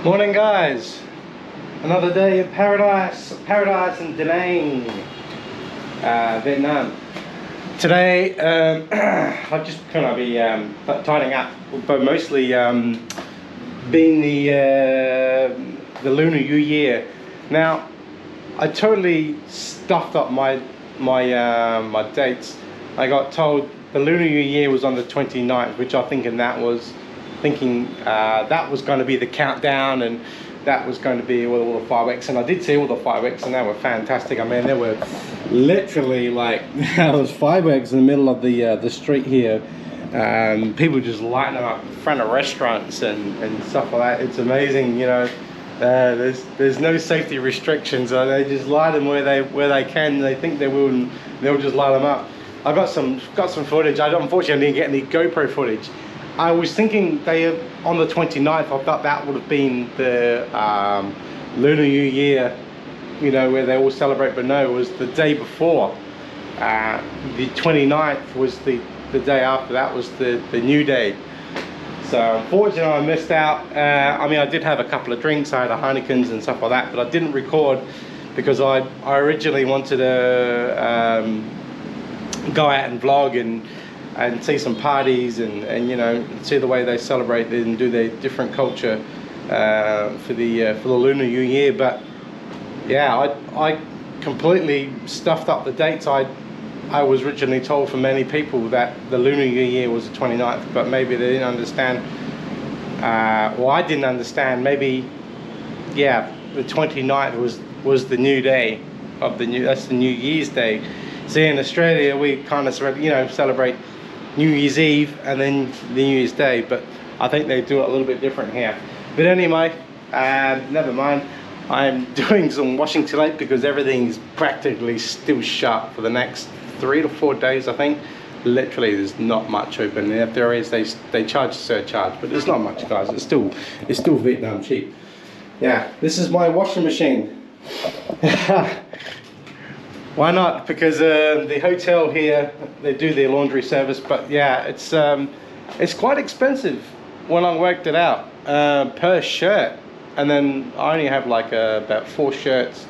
Morning guys, another day in paradise in Da Nang, Vietnam. Today I've just kind of be tidying up, but mostly being the Lunar New Year. Now I totally stuffed up my dates. I got told the Lunar New Year was on the 29th, which I that was going to be the countdown, and that was going to be all the fireworks. And I did see all the fireworks, and they were fantastic. I mean, there were literally like there was fireworks in the middle of the street here. People just lighting them up in front of restaurants and stuff like that. It's amazing, you know. There's no safety restrictions. They just light them where they can. They think they will, and they'll just light them up. I got some footage. Unfortunately, I didn't get any GoPro footage. I was thinking on the 29th. I thought that would have been the Lunar New Year, you know, where they all celebrate. But no, it was the day before. The 29th was the day after. That was the new day. So unfortunately, I missed out. I mean, I did have a couple of drinks. I had a Heineken's and stuff like that, but I didn't record because I originally wanted to go out and vlog and see some parties and you know, see the way they celebrate and do their different culture for the Lunar New Year. But yeah, I completely stuffed up the dates. I was originally told from many people that the Lunar New Year was the 29th, but maybe they didn't understand. Well, I didn't understand. Maybe, yeah, the 29th was the new day of that's the New Year's Day. See, in Australia, we kind of celebrate New Year's Eve and then the New Year's Day, but I think they do it a little bit different here. But anyway, never mind. I'm doing some washing today because everything's practically still shut for the next 3 to 4 days, I think. Literally, there's not much open. And if there is, they charge a surcharge, but there's not much, guys. It's still Vietnam cheap. Yeah, this is my washing machine. Why not? Because the hotel here, they do their laundry service, but yeah, it's quite expensive when I worked it out per shirt. And then I only have like about 4 shirts,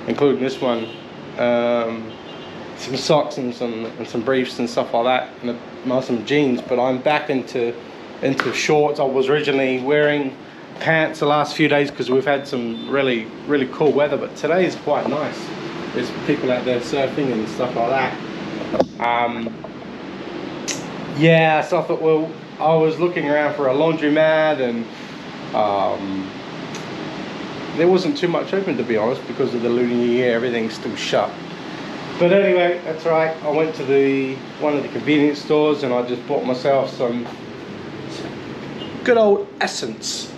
including this one, some socks and some briefs and stuff like that, and some jeans. But I'm back into shorts. I was originally wearing pants the last few days because we've had some really cool weather, but today is quite nice. There's people out there surfing and stuff like that. Yeah, so I thought, well, I was looking around for a laundromat, and there wasn't too much open, to be honest, because of the Lunar New Year. Everything's still shut. But anyway, that's right. I went to one of the convenience stores and I just bought myself some good old Essence,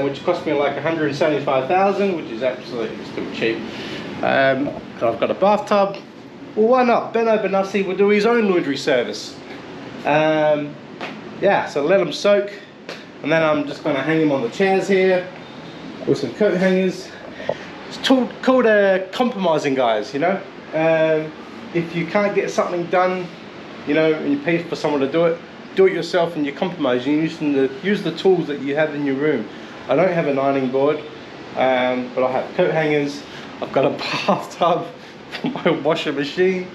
which cost me like 175,000, which is absolutely still cheap. And I've got a bathtub. Well, why not? Benno Benassi will do his own laundry service. Yeah, so let them soak, and then I'm just going to hang them on the chairs here with some coat hangers. It's called compromising, guys, you know. If you can't get something done, you know, and you pay for someone to do it yourself, and you compromise. You use the tools that you have in your room. I don't have an ironing board, but I have coat hangers. I've got a bathtub for my washing machine.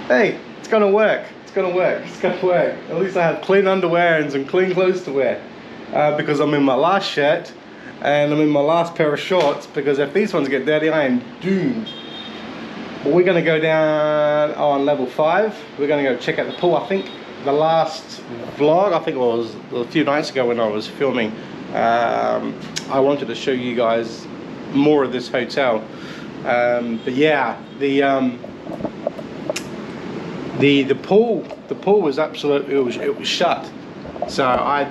Hey, it's gonna work. It's gonna work. It's gonna work. At least I have clean underwear and some clean clothes to wear, because I'm in my last shirt and I'm in my last pair of shorts, because if these ones get dirty, I am doomed. But we're gonna go down on level 5. We're gonna go check out the pool. I think the last vlog, I think it was a few nights ago when I was filming, I wanted to show you guys more of this hotel. But yeah, the pool was absolutely, it was shut. So I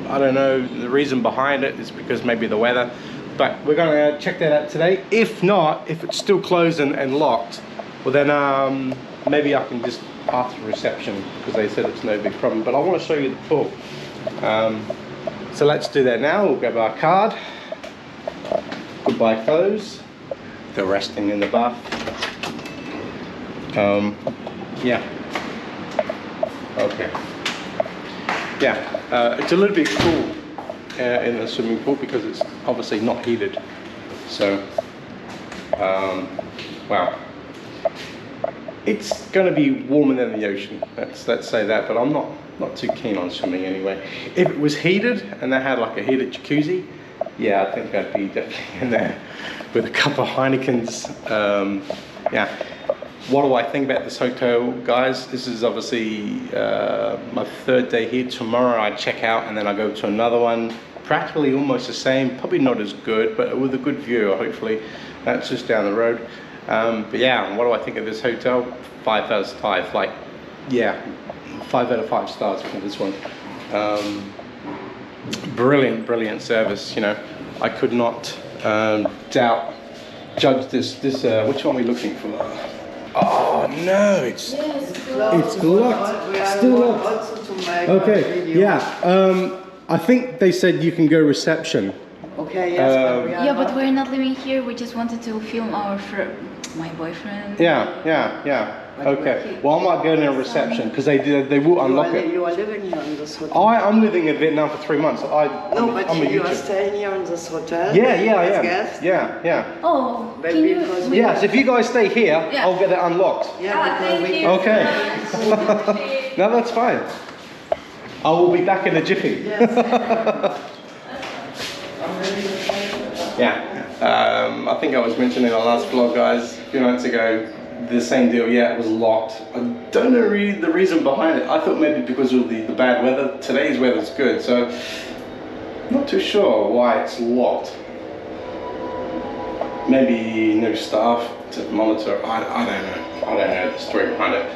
don't know the reason behind it. It's because maybe the weather, but we're gonna check that out today. If not, if it's still closed and locked, well then maybe I can just ask the reception, because they said it's no big problem. But I want to show you the pool. So let's do that now. We'll grab our card. Goodbye clothes. They're resting in the bath. Yeah. Okay. Yeah, it's a little bit cool in the swimming pool because it's obviously not heated. So, wow. It's going to be warmer than the ocean. Let's say that. But I'm not too keen on swimming anyway. If it was heated and they had like a heated jacuzzi, yeah, I think I'd be definitely in there with a couple of Heinekens. Yeah. What do I think about this hotel, guys? This is obviously my 3rd day here. Tomorrow I check out and then I go to another one. Practically almost the same, probably not as good, but with a good view, hopefully. That's just down the road. But yeah, what do I think of this hotel? 5 out of 5, like, yeah, 5 out of 5 stars for this one. Brilliant service, you know. I could not judge this, which one are we looking for? Oh no, it's locked. Still locked. Okay, yeah. I think they said you can go reception. Okay, yes, yeah, but we're not living here. We just wanted to film my boyfriend. Yeah. Okay. Well, I might go in a reception because they will unlock it. You are living here in this hotel. I'm living in Vietnam for 3 months. I'm you are staying here in this hotel. Yeah, I am. Yeah. Oh, Maybe can you? because Yes, if you guys stay here, Yeah. I'll get it unlocked. Yeah, thank you. Okay. No, that's fine. I will be back in a jiffy. Yes. Yeah. I think I was mentioning in the last vlog, guys, a few nights ago, the same deal. Yeah, it was locked. I don't know really the reason behind it. I thought maybe because of the bad weather. Today's weather's good, so not too sure why it's locked. Maybe no staff to monitor. I don't know. I don't know the story behind it.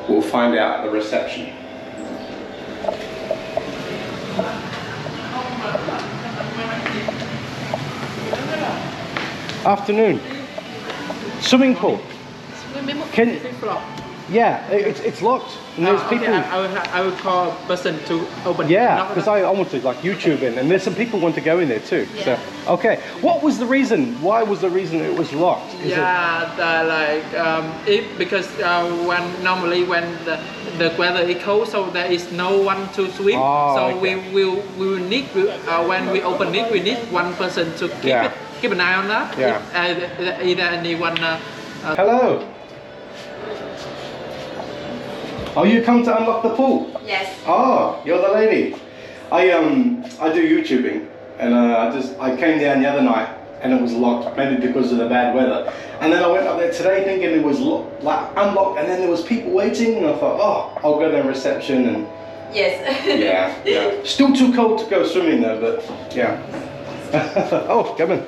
We'll find out at the reception. Afternoon. Swimming pool. Can, yeah, it's locked. And there's people. I would call a person to open. Yeah, because I wanted like YouTube in, and there's some people want to go in there too. Yeah. So okay, what was the reason? Why was the reason it was locked? Because normally when the weather is cold, so there is no one to swim. Oh, so okay. we will need when we open it, we need one person to keep an eye on that. Yeah. If, either anyone. Hello. Oh, you come to unlock the pool? Yes. Oh, you're the lady. I do YouTubing, and I came down the other night and it was locked, maybe because of the bad weather. And then I went up there today thinking it was unlocked, and then there was people waiting, and I thought, oh, I'll go down reception and. Yes. Yeah. Still too cold to go swimming though, but yeah. Oh, come in.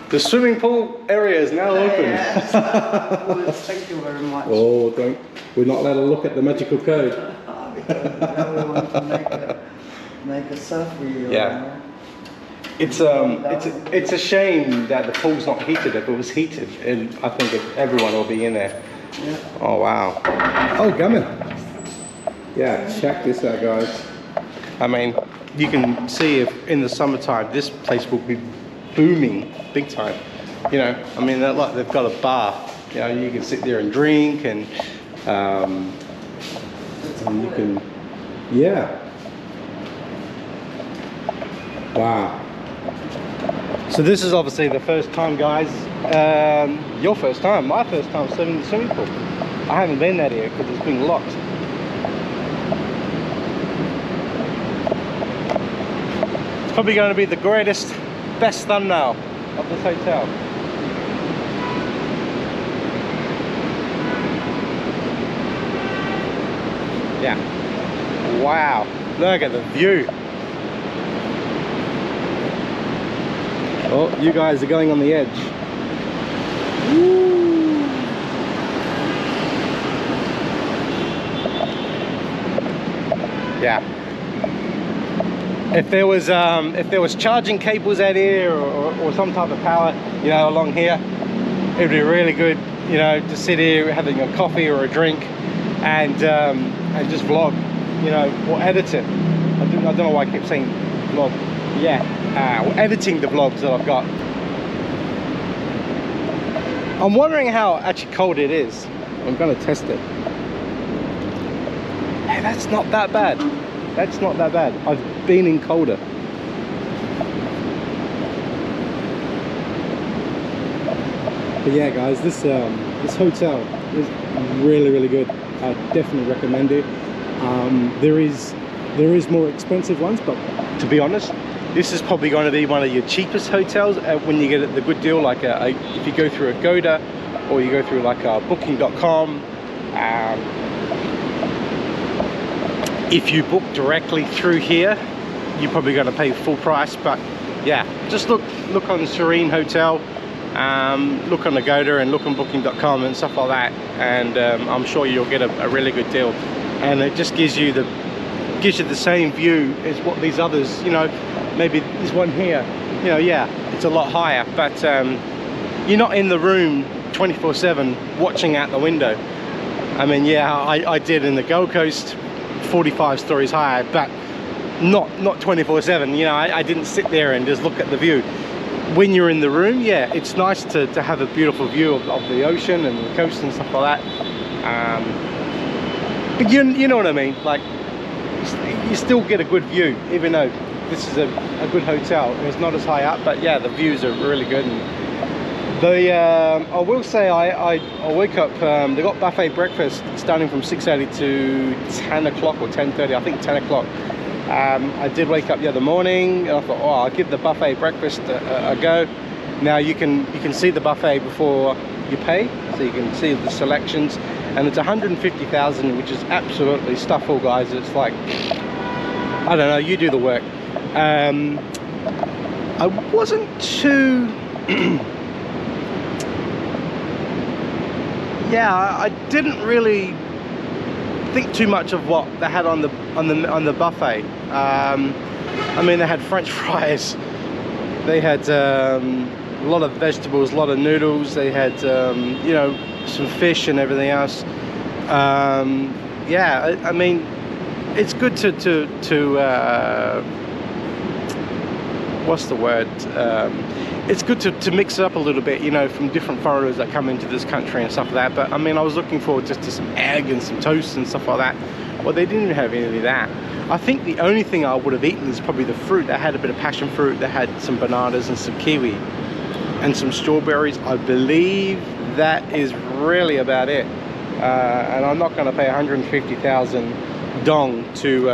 The swimming pool area is now open. Yes. Well, thank you very much. Oh, we're not allowed to look at the magical code. Because we want to make a selfie. Yeah. It's a shame that the pool's not heated. If it was heated, I think everyone will be in there. Yeah. Oh wow. Oh, come in. Yeah, check this out, guys. I mean, you can see if in the summertime this place will be booming big time. You know, I mean, they've got a bar. You know, you can sit there and drink, and you can, yeah. Wow. So this is obviously the first time, guys. Your first time, my first time swimming in the swimming pool. I haven't been that here because it's been locked. It's probably going to be the greatest, best thumbnail of this hotel. Yeah. Wow. Look at the view. Oh, you guys are going on the edge. Woo. Yeah. If there was charging cables out here or some type of power, you know, along here, it'd be really good, you know, to sit here having a coffee or a drink and just vlog, you know, or edit it. I don't know why I keep saying vlog. Yeah, editing the vlogs that I've got. I'm wondering how actually cold it is. I'm gonna test it. Hey, that's not that bad. That's not that bad. I've been in colder. But yeah, guys, this hotel is really good. I definitely recommend it. There is more expensive ones, but to be honest, this is probably going to be one of your cheapest hotels when you get the good deal. Like if you go through Agoda or you go through like Booking.com. If you book directly through here, you're probably going to pay full price. But yeah, just look on Serene Hotel, look on Agoda and look on Booking.com and stuff like that, and I'm sure you'll get a really good deal. And it just gives you the same view as what these others, you know, maybe this one here, you know, yeah, it's a lot higher, but you're not in the room 24/7 watching out the window. I mean, yeah, I did in the Gold Coast, 45 stories higher, but not 24/7. You know, I didn't sit there and just look at the view. When you're in the room, yeah, it's nice to have a beautiful view of the ocean and the coast and stuff like that. But you know what I mean, like you still get a good view, even though this is a good hotel. It's not as high up, but yeah, the views are really good. And I will say I wake up, they got buffet breakfast starting from 6:30 to 10 o'clock or 10:30, I think 10 o'clock. I did wake up the other morning and I thought, oh, I'll give the buffet breakfast a go. Now you can see the buffet before you pay, so you can see the selections, and it's 150,000, which is absolutely stuff full, guys. It's like, I don't know, you do the work. I wasn't too yeah, I didn't really think too much of what they had on the buffet. I mean, they had French fries, they had a lot of vegetables, a lot of noodles, they had you know, some fish and everything else. Yeah, I mean, it's good to what's the word? It's good to mix it up a little bit, you know, from different foreigners that come into this country and stuff like that. But I mean, I was looking forward just to some egg and some toast and stuff like that. Well, they didn't even have any of that. I think the only thing I would have eaten is probably the fruit. They had a bit of passion fruit, they had some bananas and some kiwi and some strawberries. I believe that is really about it. And I'm not going to pay 150,000 dong to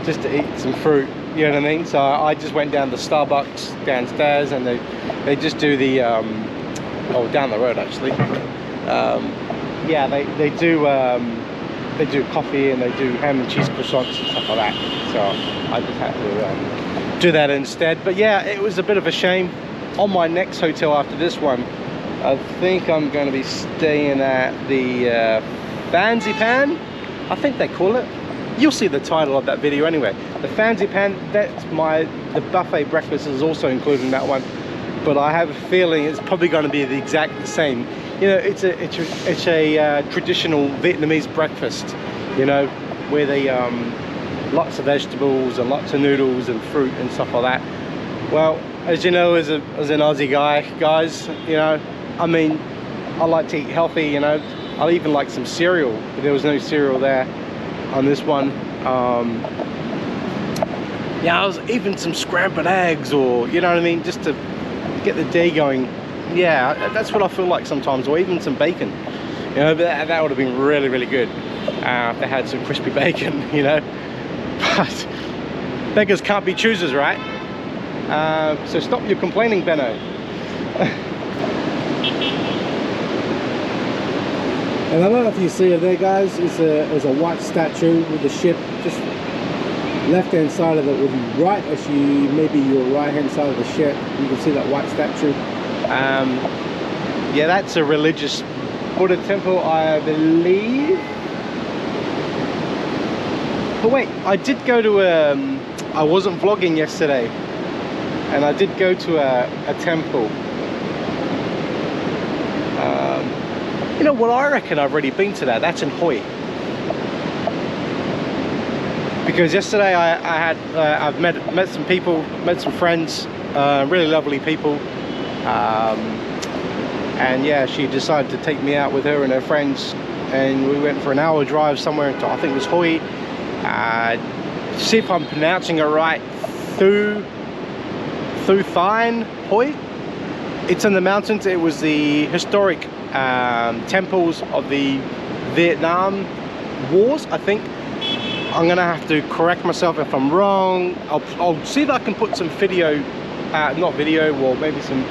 just to eat some fruit. You know what I mean? So I just went down to Starbucks downstairs, and they just do the oh, down the road actually. Yeah, they do coffee and they do ham and cheese croissants and stuff like that. So I just had to do that instead. But yeah, it was a bit of a shame. On my next hotel after this one, I think I'm going to be staying at the Fancy Pan, I think they call it. You'll see the title of that video anyway. The Fancy Pan, that's the buffet breakfast is also included in that one. But I have a feeling it's probably going to be the exact same. You know, it's a traditional Vietnamese breakfast, you know, where they lots of vegetables and lots of noodles and fruit and stuff like that. Well, as you know, as an Aussie guys, you know, I mean, I like to eat healthy, you know. I even like some cereal, but there was no cereal there on this one. Yeah, I was even some scrambled eggs, or you know what I mean, just to get the day going. Yeah, that's what I feel like sometimes, or even some bacon. You know, that would have been really good if they had some crispy bacon, you know. But beggars can't be choosers, right? So stop your complaining, Benno. And I don't know if you see it there, guys. It's a white statue with the ship. Just left hand side of it would be right as maybe your right hand side of the ship. You can see that white statue. Yeah, that's a religious Buddha temple, I believe. But wait, I did go to I wasn't vlogging yesterday, and I did go to a temple. You know what, I reckon I've already been to that. That's in Hoi. Because yesterday I've met some people, met some friends, really lovely people. and yeah, she decided to take me out with her and her friends, and we went for an hour drive somewhere into, I think it was Hoi. See if I'm pronouncing it right, Thu Thien Hoi. It's in the mountains. It was the historic temples of the Vietnam Wars, I think. I'm gonna have to correct myself if I'm wrong. I'll see if I can put some video, not video, or maybe some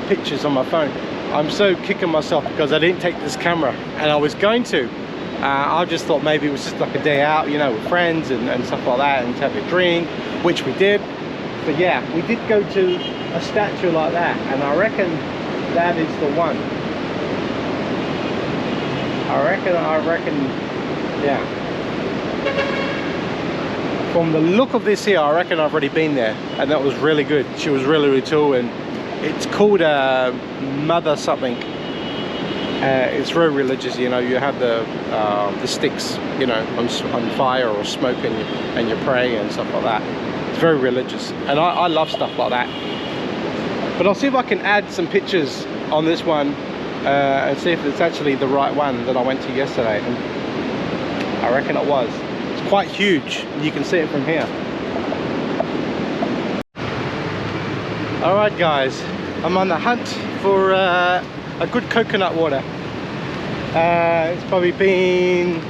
pictures on my phone. I'm so kicking myself because I didn't take this camera, and I was going to. I just thought maybe it was just like a day out, you know, with friends and stuff like that, and to have a drink, which we did. But yeah, we did go to a statue like that, and I reckon that is the one. I reckon, yeah. From the look of this here, I reckon I've already been there, and that was really good. She was really, really cool, and it's called Mother something. It's very religious, you know. You have the sticks, you know, on fire or smoke, and you pray and stuff like that. It's very religious, and I love stuff like that. But I'll see if I can add some pictures on this one and see if it's actually the right one that I went to yesterday. And I reckon it was. It's quite huge. You can see it from here. Alright guys, I'm on the hunt for a good coconut water. It's probably been,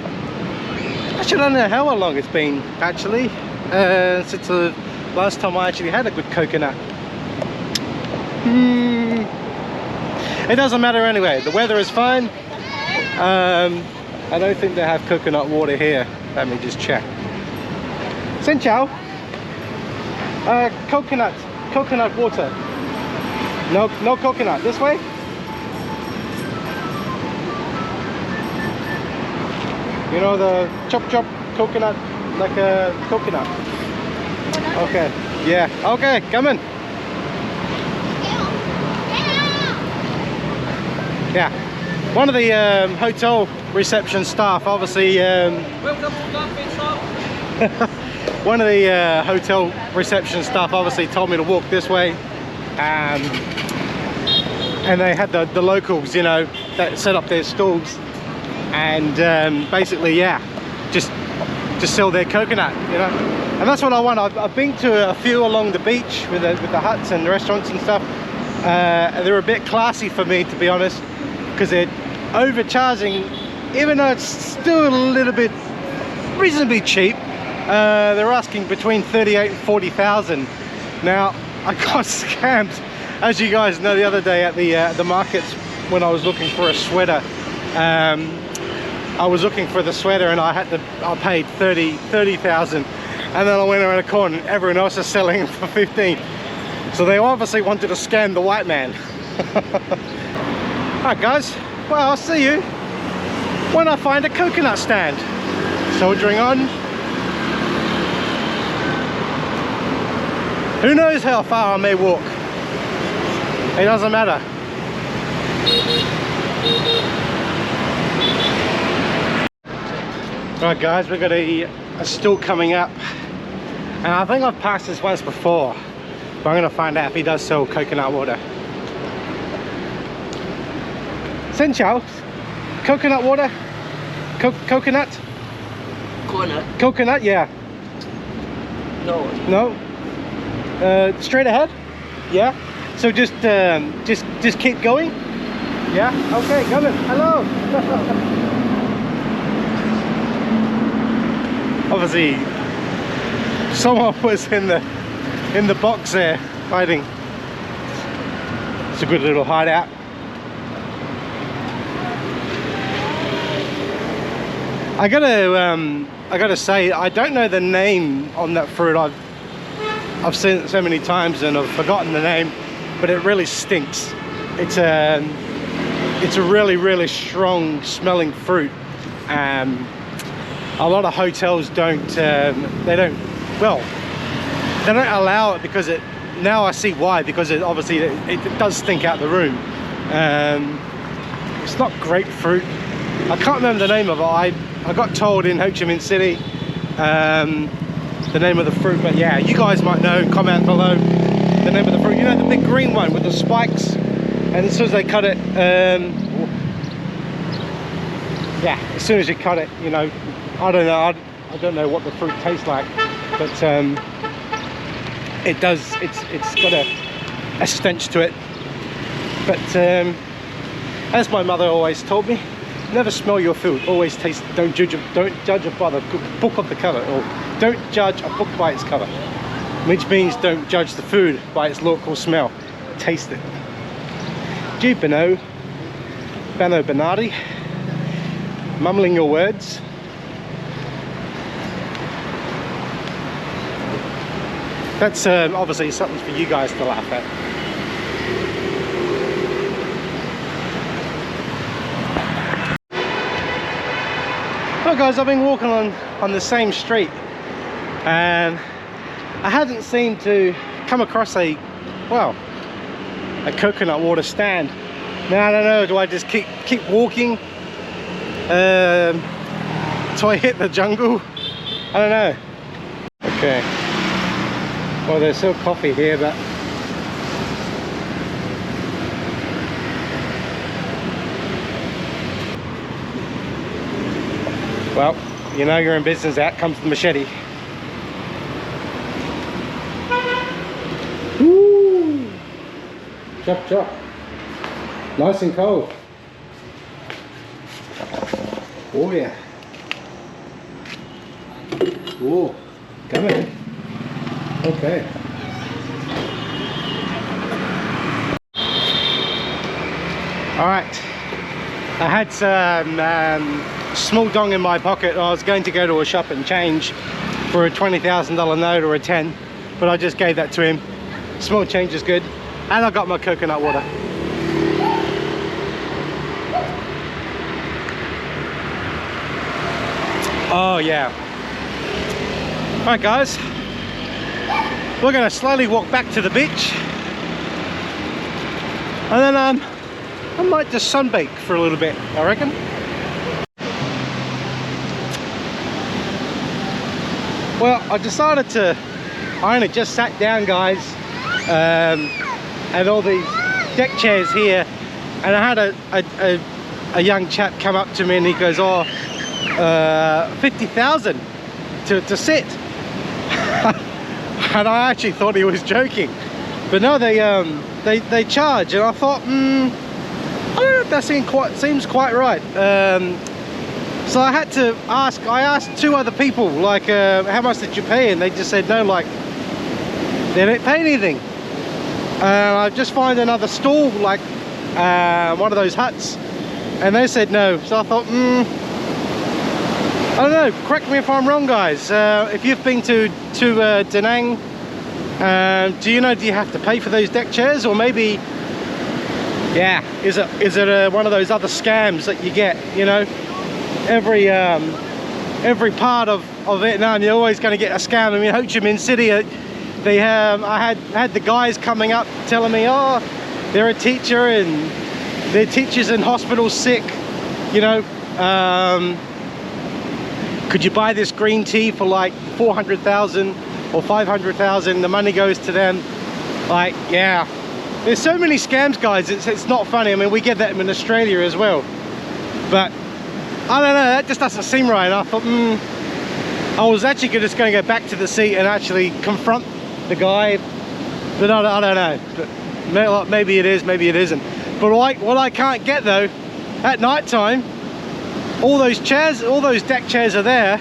actually I don't know how long it's been actually, since the last time I actually had a good coconut. It doesn't matter anyway, the weather is fine. I don't think they have coconut water here. Let me just check. Xin chào. Coconut water. No coconut. This way? You know the chop coconut, like a coconut. Okay. Yeah. Okay. Come in. Yeah. One of the hotel reception staff, obviously. Welcome to coffee shop. One of the hotel reception staff obviously told me to walk this way, and they had the locals, you know, that set up their stalls, and basically, yeah, just sell their coconut, you know. And that's what I want. I've been to a few along the beach with the huts and the restaurants and stuff. They're a bit classy for me, to be honest, because they're overcharging, even though it's still a little bit reasonably cheap. They're asking between 38 and 40,000. Now, I got scammed, as you guys know, the other day at the markets when I was looking for a sweater. I was looking for the sweater, and I paid 30,000, and then I went around a corner and everyone else is selling them for 15. So they obviously wanted to scam the white man. Alright guys, well, I'll see you when I find a coconut stand. Soldiering on. Who knows how far I may walk? It doesn't matter. Right guys, we've got a stall coming up, and I think I've passed this once before, but I'm going to find out if he does sell coconut water. Xin chào. Coconut water? Coconut? Coconut, yeah. No? Straight ahead? Yeah? So just keep going? Yeah? Okay, come in. Hello! Obviously, someone was in the box there, hiding. It's a good little hideout. I gotta say, I don't know the name on that fruit. I've seen it so many times and I've forgotten the name, but it really stinks. It's a really strong smelling fruit. A lot of hotels don't allow it because now I see why, because it obviously it does stink out the room. It's not grapefruit. I can't remember the name of it. I got told in Ho Chi Minh City the name of the fruit, but yeah, you guys might know. Comment below the name of the fruit. You know, the big green one with the spikes, and as soon as they cut it, yeah, as soon as you cut it, you know, I don't know, I don't know what the fruit tastes like, but it does, it's got a stench to it. But as my mother always told me, never smell your food, always taste, don't judge it by the book of the cover, or don't judge a book by its cover, which means don't judge the food by its local smell, taste it. G Beno, Beno Benardi, mumbling your words. That's obviously something for you guys to laugh at. Well guys, I've been walking on the same street and I hadn't seemed to come across a coconut water stand. Now I don't know, do I just keep walking till I hit the jungle? I don't know. Okay. Well, there's still coffee here, but well, you know you're in business. Out comes the machete. Woo! Chop chop. Nice and cold. Oh yeah. Oh, come in. Okay. All right. I had some small dong in my pocket. I was going to go to a shop and change for a $20,000 note or a 10, but I just gave that to him. Small change is good. And I got my coconut water. Oh yeah. All right guys, we're going to slowly walk back to the beach, and then I might just sunbake for a little bit, I reckon. Well, I decided I only just sat down guys, and all these deck chairs here, and I had a young chap come up to me and he goes, oh, 50,000 to sit. And I actually thought he was joking, but no, they charge, and I thought, I don't know if that seems quite right. So I had to ask. I asked two other people, like, how much did you pay? And they just said no, like they didn't pay anything. I just find another stall, like one of those huts, and they said no. So I thought, I don't know, correct me if I'm wrong guys. If you've been to Da Nang, do you have to pay for those deck chairs, or maybe, yeah, is it one of those other scams that you get, you know, every part of Vietnam you're always going to get a scam. I mean, Ho Chi Minh City, they have, I had the guys coming up telling me, oh, they're a teacher and their teacher's in hospital sick, you know, could you buy this green tea for like 400,000 or 500,000? The money goes to them. Like, yeah, there's so many scams guys, it's not funny. I mean, we get that in Australia as well, but I don't know, that just doesn't seem right. And I thought, I was actually just going to go back to the seat and actually confront the guy, but I don't know. But maybe it is, maybe it isn't. But what I can't get though, at night time, all those chairs, all those deck chairs are there.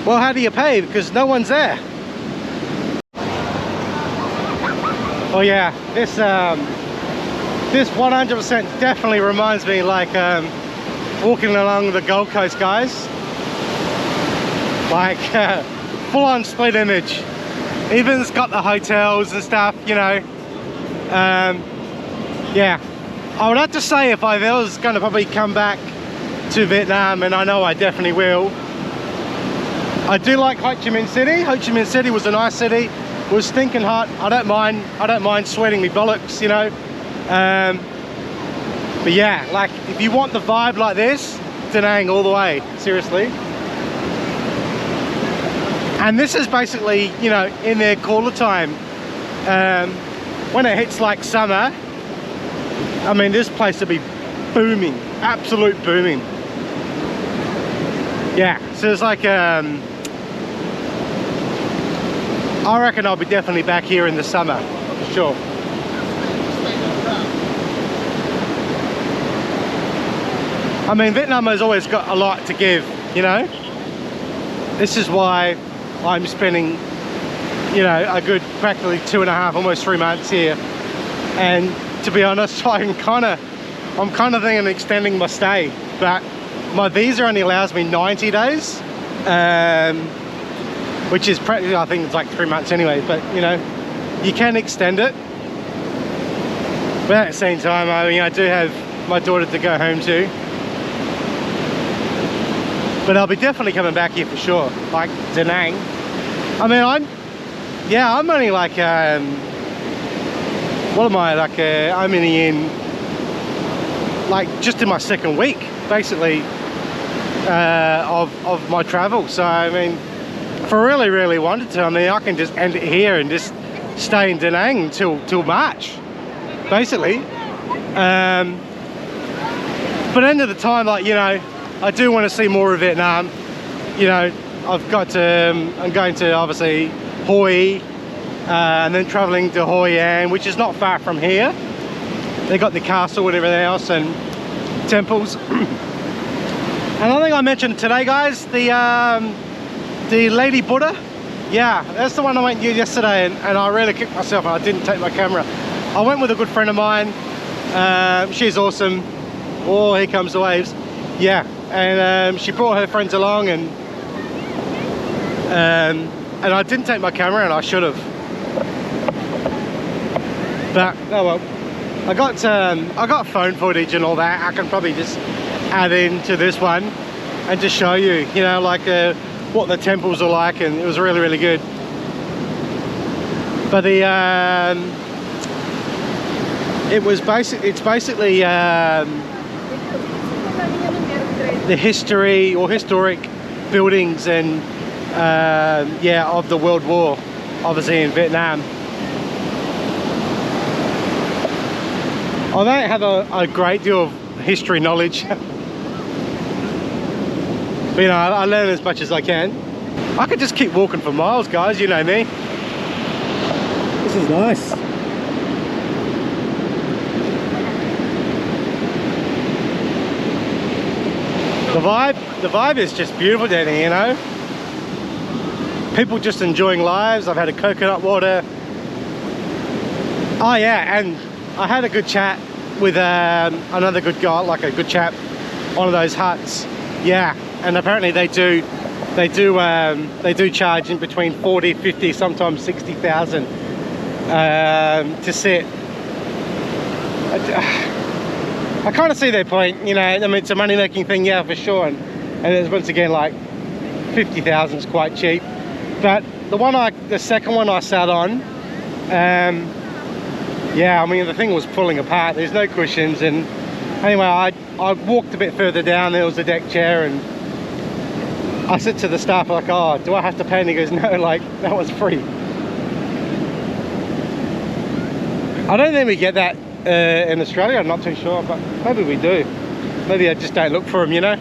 Well, how do you pay? Because no one's there. Oh yeah, this 100% definitely reminds me, like, walking along the Gold Coast, guys. Like, full-on split image. Even it's got the hotels and stuff, you know. Yeah, I would have to say, if I was going to probably come back to Vietnam, and I know I definitely will, I do like Ho Chi Minh City. Ho Chi Minh City was a nice city. It was stinking hot. I don't mind sweating me bollocks, you know. But yeah, like, if you want the vibe like this, Da Nang all the way, seriously. And this is basically, you know, in their cooler time. When it hits like summer, I mean, this place would be booming, absolute booming. Yeah, so it's like, I reckon I'll be definitely back here in the summer, for sure. I mean, Vietnam has always got a lot to give, you know? This is why I'm spending, you know, a good practically 2.5, almost 3 months here. And to be honest, I'm kind of thinking of extending my stay, but my visa only allows me 90 days, which is practically, I think it's like 3 months anyway, but you know, you can extend it. But at the same time, I mean, I do have my daughter to go home to. But I'll be definitely coming back here for sure, like Da Nang. I mean, I'm only like, what am I, like, I'm only in, like, just in my 2nd week, basically, of my travel. So, I mean, if I really, really wanted to, I mean, I can just end it here and just stay in Da Nang till March, basically. But end of the time, like, you know, I do want to see more of Vietnam. You know, I've got to, I'm going to obviously Hoi, and then traveling to Hoi An, which is not far from here. They got the castle and everything else and temples. And I think I mentioned today, guys, the Lady Buddha. Yeah, that's the one I went to yesterday, and I really kicked myself and I didn't take my camera. I went with a good friend of mine. She's awesome. Oh, here comes the waves. Yeah, and she brought her friends along, and I didn't take my camera, and I should have. But oh well, I got phone footage and all that. I can probably just add into this one and just show you, you know, like what the temples are like, and it was really, really good. But the it's basically the history or historic buildings and yeah, of the World War, obviously in Vietnam. I don't have a great deal of history knowledge, but you know, I learn as much as I can. I could just keep walking for miles, guys, you know me. This is nice. The vibe is just beautiful down here, you know. People just enjoying lives. I've had a coconut water. Oh yeah, and I had a good chat with another good guy, like a good chap, one of those huts. Yeah, and apparently they do charge in between 40, 50, sometimes 60,000 to sit. I kind of see their point, you know. I mean, it's a money-making thing, yeah, for sure. And it's, once again, like 50,000 is quite cheap. But the second one I sat on, yeah, I mean, the thing was pulling apart. There's no cushions, and anyway, I walked a bit further down. There was a deck chair, and I said to the staff, like, oh, do I have to pay? And he goes, no, like, that was free. I don't think we get that in Australia. I'm not too sure, but maybe we do. Maybe I just don't look for them, you know.